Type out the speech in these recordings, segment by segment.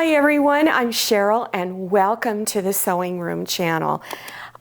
Hi everyone, I'm Cheryl and welcome to the Sewing Room channel.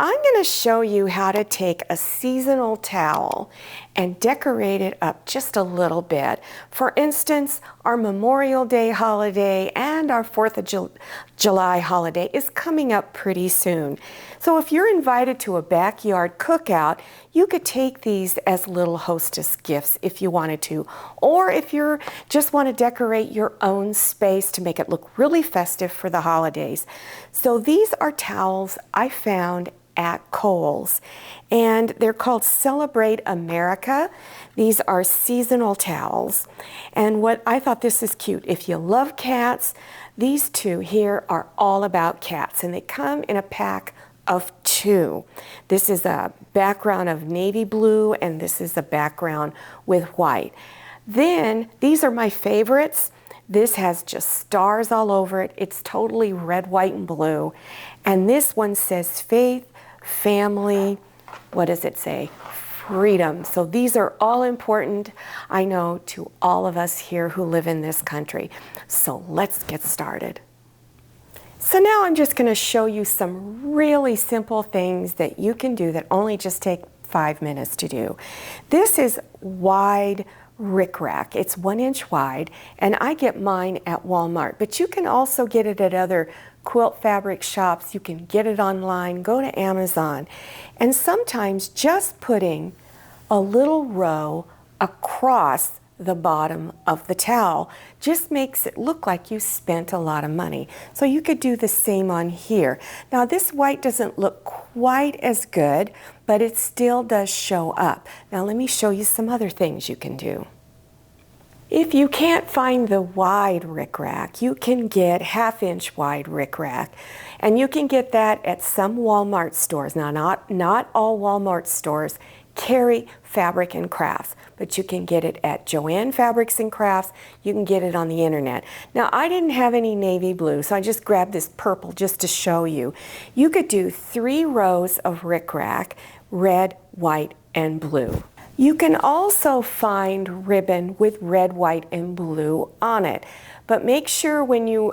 I'm going to show you how to take a seasonal towel and decorate it up just a little bit. For instance, our Memorial Day holiday and our 4th of July holiday is coming up pretty soon. So if you're invited to a backyard cookout, you could take these as little hostess gifts if you wanted to, or if you just want to decorate your own space to make it look really festive for the holidays. So these are towels I found at Kohl's, and they're called Celebrate America. These are seasonal towels, and what I thought this is cute. If you love cats, these two here are all about cats, and they come in a pack of 2. This is a background of navy blue, and this is a background with white. Then these are my favorites. This has just stars all over it. It's totally red, white, and blue. And this one says faith, family, what does it say? Freedom. So these are all important, I know, to all of us here who live in this country. So let's get started. So now I'm just going to show you some really simple things that you can do that only just take 5 minutes to do. This is wide rickrack. It's 1 inch wide, and I get mine at Walmart, but you can also get it at other quilt fabric shops. You can get it online, go to Amazon, and sometimes just putting a little row across the bottom of the towel just makes it look like you spent a lot of money. So you could do the same on here. Now this white doesn't look quite as good, but it still does show up. Now let me show you some other things you can do. If you can't find the wide rickrack, you can get 1/2 inch wide rickrack, and you can get that at some Walmart stores. Now not all Walmart stores carry fabric and crafts, but you can get it at Joann Fabrics and Crafts. You can get it on the internet. Now I didn't have any navy blue, so I just grabbed this purple just to show you. You could do 3 rows of rickrack, red, white, and blue. You can also find ribbon with red, white, and blue on it, but make sure when you,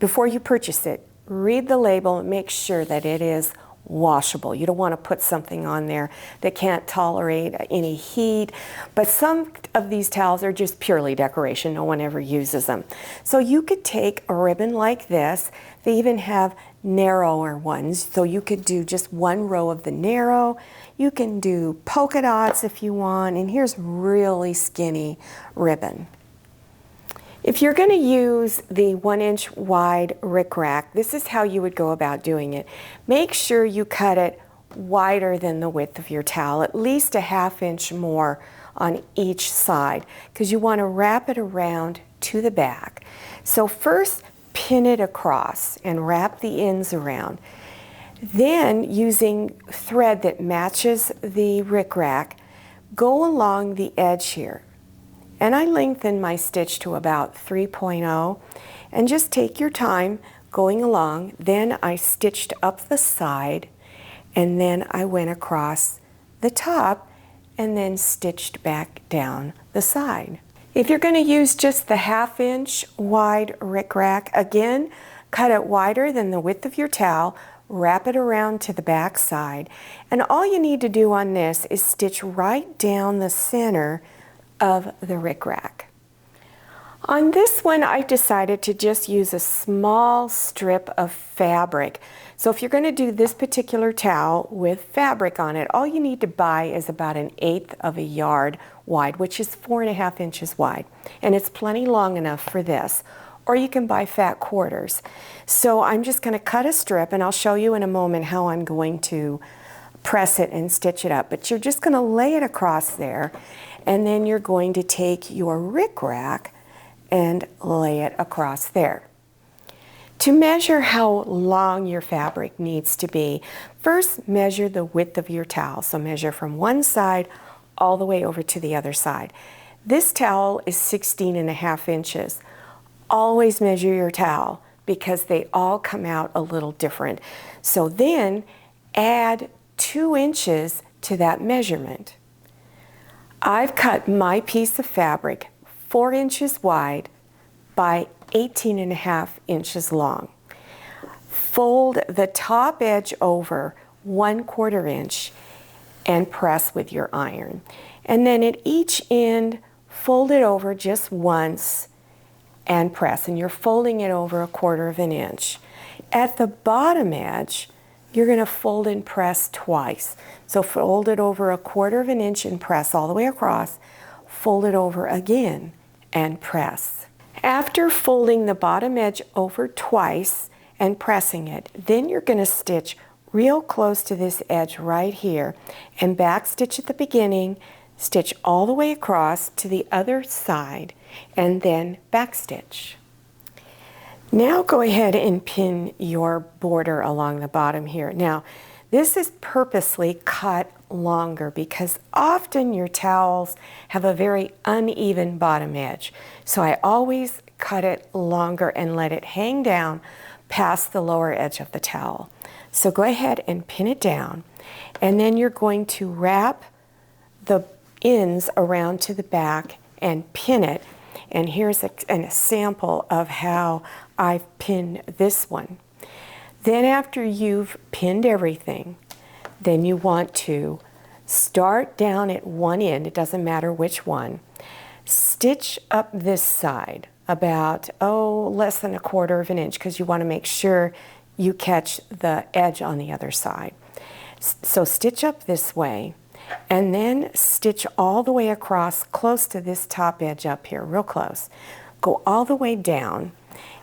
before you purchase it, read the label and make sure that it is washable. You don't want to put something on there that can't tolerate any heat, but some of these towels are just purely decoration. No one ever uses them. So you could take a ribbon like this. They even have narrower ones, so you could do just 1 row of the narrow. You can do polka dots if you want, and here's really skinny ribbon. If you're going to use the 1 inch wide rickrack, this is how you would go about doing it. Make sure you cut it wider than the width of your towel, at least a 1/2 inch more on each side, because you want to wrap it around to the back. So first pin it across and wrap the ends around. Then, using thread that matches the rickrack, go along the edge here. And I lengthen my stitch to about 3.0, and just take your time going along. Then I stitched up the side, and then I went across the top and then stitched back down the side. If you're going to use just the 1/2 inch wide rickrack, again, cut it wider than the width of your towel, wrap it around to the back side, and all you need to do on this is stitch right down the center of the rickrack. On this one, I decided to just use a small strip of fabric. So if you're going to do this particular towel with fabric on it, all you need to buy is about 1/8 of a yard wide, which is 4.5 inches wide. And it's plenty long enough for this. Or you can buy fat quarters. So I'm just going to cut a strip, and I'll show you in a moment how I'm going to press it and stitch it up. But you're just going to lay it across there, and then you're going to take your rickrack and lay it across there. To measure how long your fabric needs to be, first measure the width of your towel. So measure from one side all the way over to the other side. This towel is 16.5 inches. Always measure your towel because they all come out a little different. So then add 2 inches to that measurement. I've cut my piece of fabric 4 inches wide by 18.5 inches long. Fold the top edge over 1/4 inch and press with your iron. And then at each end, fold it over just once and press. And you're folding it over 1/4 inch. At the bottom edge, you're going to fold and press twice. So fold it over 1/4 inch and press all the way across. Fold it over again and press. After folding the bottom edge over twice and pressing it, then you're going to stitch real close to this edge right here and back stitch at the beginning, stitch all the way across to the other side, and then back stitch. Now go ahead and pin your border along the bottom here. Now, this is purposely cut longer because often your towels have a very uneven bottom edge. So I always cut it longer and let it hang down past the lower edge of the towel. So go ahead and pin it down, and then you're going to wrap the ends around to the back and pin it. And here's a sample of how I've pinned this one. Then after you've pinned everything, then you want to start down at one end, it doesn't matter which one, stitch up this side about, less than 1/4 inch, because you want to make sure you catch the edge on the other side. So stitch up this way, and then stitch all the way across close to this top edge up here, real close. Go all the way down,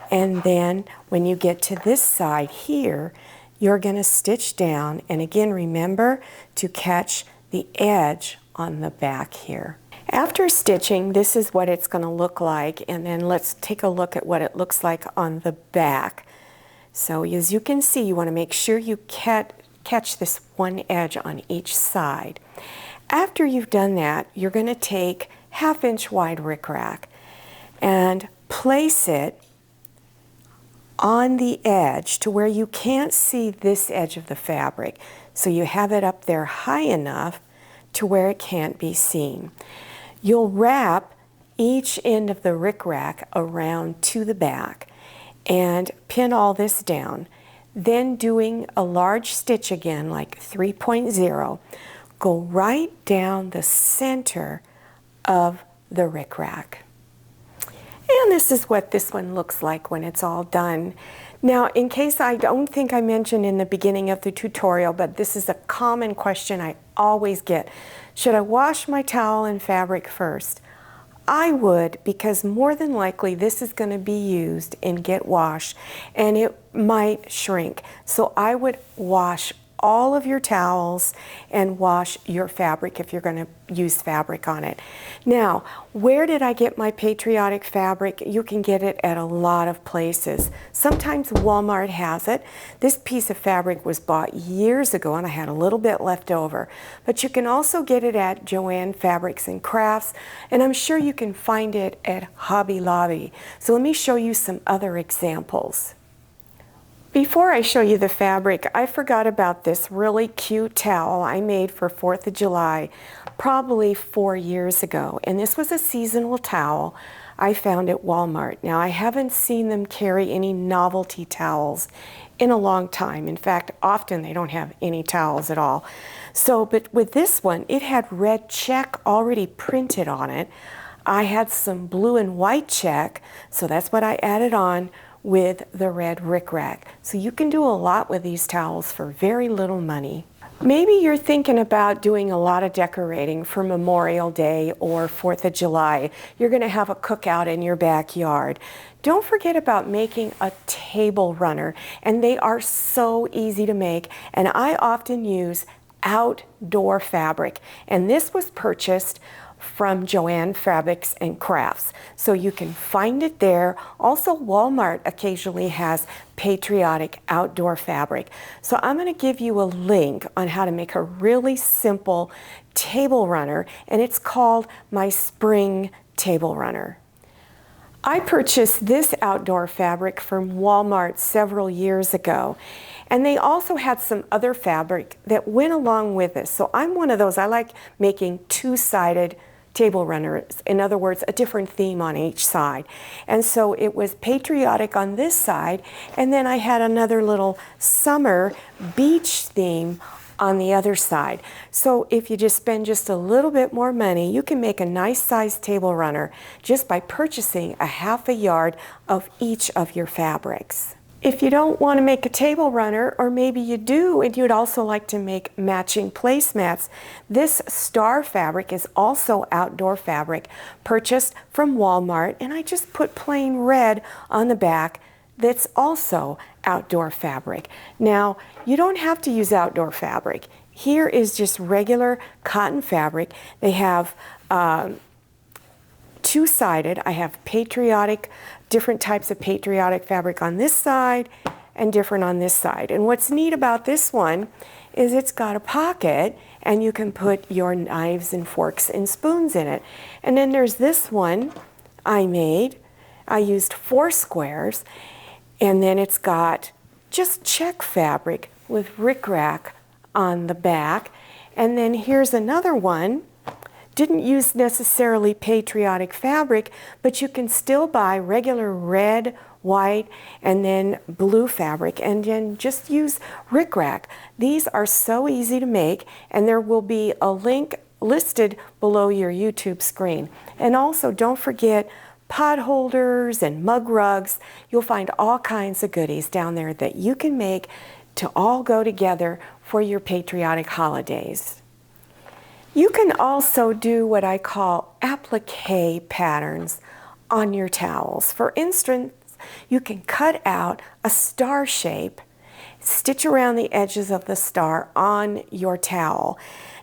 and then when you get to this side here, you're going to stitch down, and again remember to catch the edge on the back here. After stitching, this is what it's going to look like, and then let's take a look at what it looks like on the back. So as you can see, you want to make sure you catch this one edge on each side. After you've done that, you're going to take 1/2 inch wide rickrack and place it on the edge to where you can't see this edge of the fabric. So you have it up there high enough to where it can't be seen. You'll wrap each end of the rickrack around to the back and pin all this down. Then doing a large stitch again, like 3.0, go right down the center of the rickrack. And this is what this one looks like when it's all done. Now, in case I don't think I mentioned in the beginning of the tutorial, but this is a common question I always get. Should I wash my towel and fabric first? I would, because more than likely this is going to be used and get washed and it might shrink. So I would wash all of your towels and wash your fabric if you're going to use fabric on it. Now, where did I get my patriotic fabric? You can get it at a lot of places. Sometimes Walmart has it. This piece of fabric was bought years ago and I had a little bit left over. But you can also get it at Joann Fabrics and Crafts, and I'm sure you can find it at Hobby Lobby. So let me show you some other examples. Before I show you the fabric, I forgot about this really cute towel I made for 4th of July probably 4 years ago. And this was a seasonal towel I found at Walmart. Now, I haven't seen them carry any novelty towels in a long time. In fact, often they don't have any towels at all. So, but with this one, it had red check already printed on it. I had some blue and white check, so that's what I added on with the red rickrack. So you can do a lot with these towels for very little money. Maybe you're thinking about doing a lot of decorating for Memorial Day or 4th of July. You're going to have a cookout in your backyard. Don't forget about making a table runner, and they are so easy to make, and I often use outdoor fabric, and this was purchased from Joann Fabrics and Crafts. So you can find it there. Also, Walmart occasionally has patriotic outdoor fabric. So I'm going to give you a link on how to make a really simple table runner, and it's called my spring table runner. I purchased this outdoor fabric from Walmart several years ago, and they also had some other fabric that went along with this. So I'm one of those, I like making two-sided table runners. In other words, a different theme on each side. And so it was patriotic on this side, and then I had another little summer beach theme on the other side. So if you just spend just a little bit more money, you can make a nice sized table runner just by purchasing a half a yard of each of your fabrics. If you don't want to make a table runner, or maybe you do and you'd also like to make matching placemats, this star fabric is also outdoor fabric purchased from Walmart, and I just put plain red on the back. That's also outdoor fabric. Now, you don't have to use outdoor fabric. Here is just regular cotton fabric. They have two-sided. I have patriotic, different types of patriotic fabric on this side and different on this side. And what's neat about this one is it's got a pocket, and you can put your knives and forks and spoons in it. And then there's this one I made. I used 4 squares, and then it's got just check fabric with rickrack on the back. And then here's another one. Didn't use necessarily patriotic fabric, but you can still buy regular red, white, and then blue fabric, and then just use rickrack. These are so easy to make, and there will be a link listed below your YouTube screen. And also, don't forget pot holders and mug rugs. You'll find all kinds of goodies down there that you can make to all go together for your patriotic holidays. You can also do what I call applique patterns on your towels. For instance, you can cut out a star shape, stitch around the edges of the star on your towel.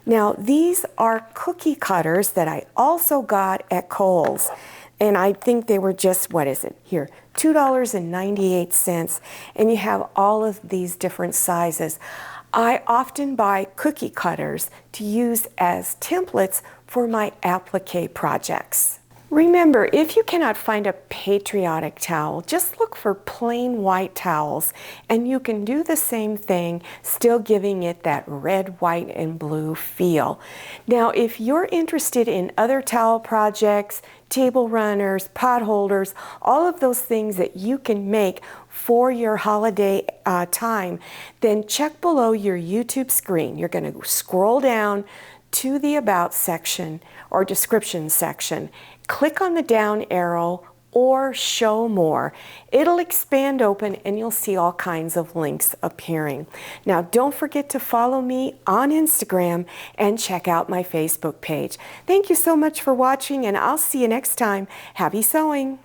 Now, these are cookie cutters that I also got at Kohl's. And I think they were just, what is it? Here, $2.98. And you have all of these different sizes. I often buy cookie cutters to use as templates for my applique projects. Remember, if you cannot find a patriotic towel, just look for plain white towels, and you can do the same thing, still giving it that red, white, and blue feel. Now, if you're interested in other towel projects, table runners, pot holders, all of those things that you can make for your holiday time, then check below your YouTube screen. You're going to scroll down to the About section or description section. Click on the down arrow or Show More. It'll expand open and you'll see all kinds of links appearing. Now, don't forget to follow me on Instagram and check out my Facebook page. Thank you so much for watching, and I'll see you next time. Happy sewing!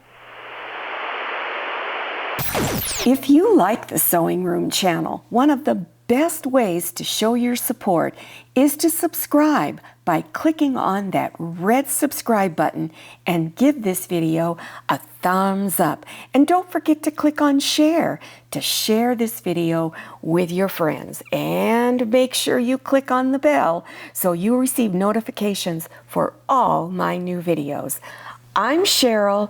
If you like the Sewing Room channel, one of the best ways to show your support is to subscribe by clicking on that red subscribe button and give this video a thumbs up. And don't forget to click on share to share this video with your friends. And make sure you click on the bell so you receive notifications for all my new videos. I'm Cheryl,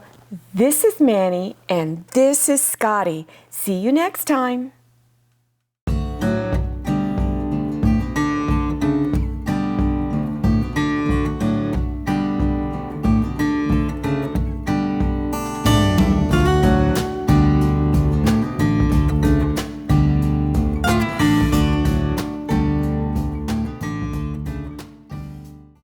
this is Manny, and this is Scotty. See you next time.